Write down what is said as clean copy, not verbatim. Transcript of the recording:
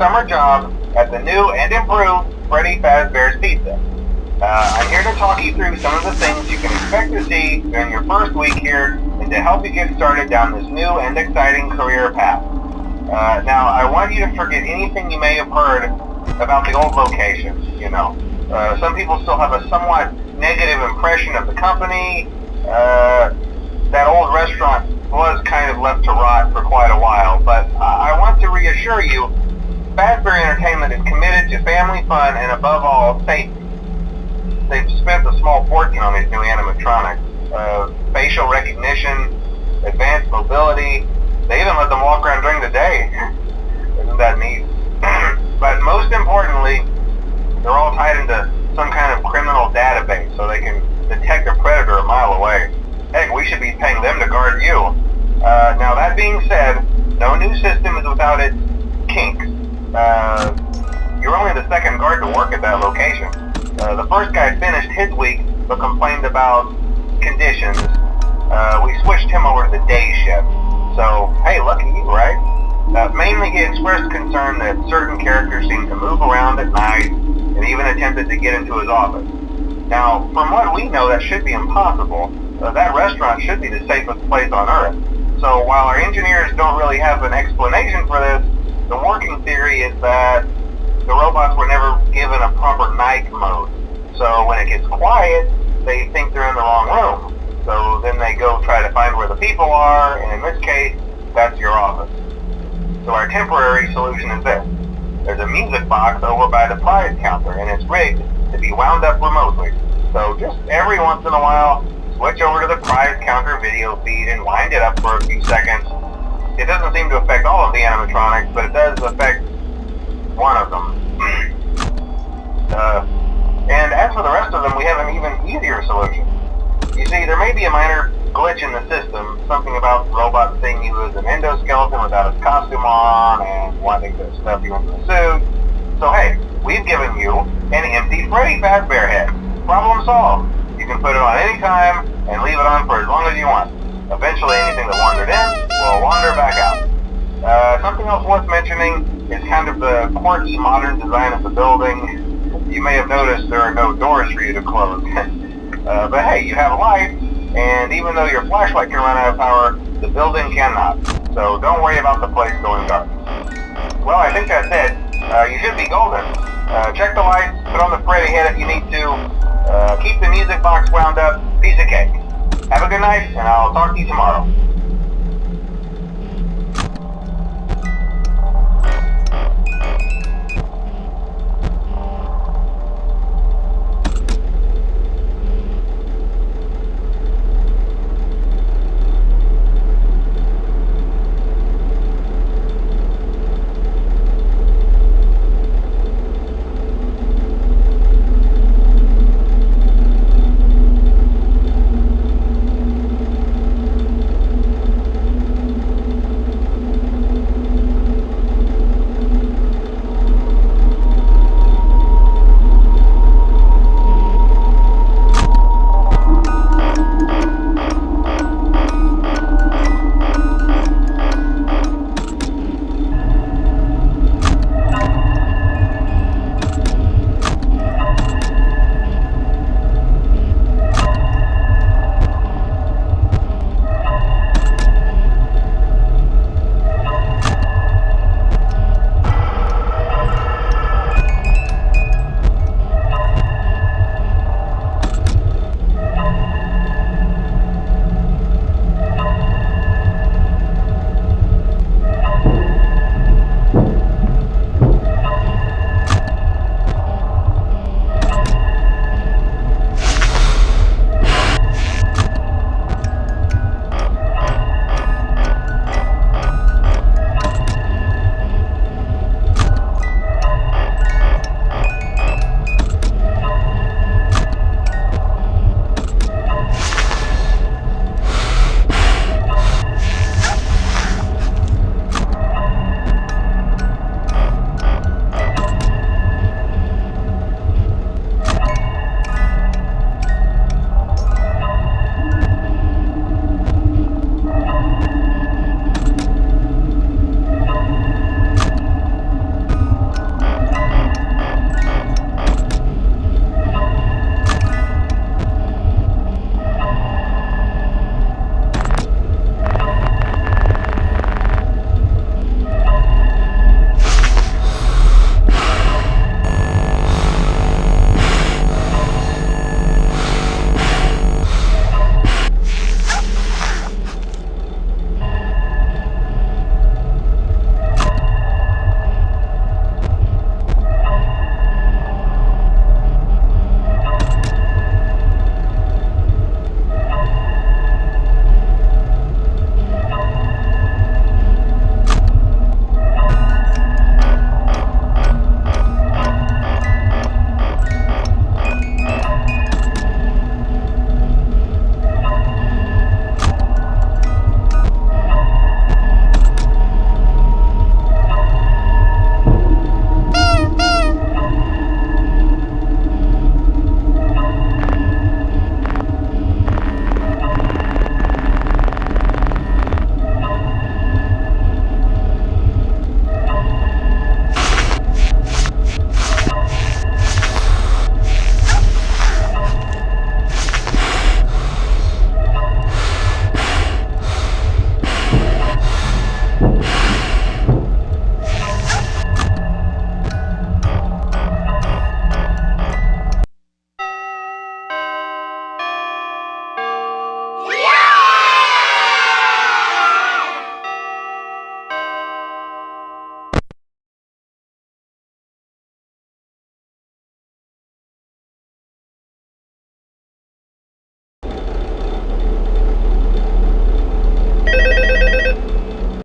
summer job at the new and improved Freddy Fazbear's Pizza. I'm here to talk you through some of the things you can expect to see during your first week here and to help you get started down this new and exciting career path. Now, I want you to forget anything you may have heard about the old location. Some people still have a somewhat negative impression of the company. That old restaurant was kind of left to rot for quite a while, but I want to reassure you, Fazbear Entertainment is committed to family fun and above all, safety. They've spent a small fortune on these new animatronics. Facial recognition, advanced mobility, they even let them walk around during the day. Isn't that neat? But most importantly, they're all tied into some kind of criminal database so they can detect a predator a mile away. Heck, we should be paying them to guard you. Now that being said, no new system is without its kinks. You're only the second guard to work at that location. The first guy finished his week but complained about conditions. We switched him over to the day shift. So, hey, lucky you, right? Mainly he expressed concern that certain characters seemed to move around at night and even attempted to get into his office. Now, from what we know, that should be impossible. That restaurant should be the safest place on Earth. So while our engineers don't really have an explanation for this, the working theory is that the robots were never given a proper night mode. So when it gets quiet, they think they're in the wrong room. So then they go try to find where the people are, and in this case, that's your office. So our temporary solution is this. There's a music box over by the prize counter, and it's rigged to be wound up remotely. So just every once in a while, switch over to the prize counter video feed and wind it up for a few seconds. It doesn't seem to affect all of the animatronics, but it does affect one of them. And as for the rest of them, we have an even easier solution. You see, there may be a minor glitch in the system, something about the robot seeing you as an endoskeleton without its costume on and wanting to stuff you into a suit. So hey, we've given you an empty Freddy Fazbear head. Problem solved. You can put it on any time and leave it on for as long as you want. Eventually anything that wandered in will wander back out. Something else worth mentioning is kind of the quirky modern design of the building. You may have noticed there are no doors for you to close. But hey, you have a light, and even though your flashlight can run out of power, the building cannot. So don't worry about the place going dark. Well, I think that's it. You should be golden. Check the lights, put on the Freddy head if you need to, keep the music box wound up, piece of cake. Have a good night, and I'll talk to you tomorrow.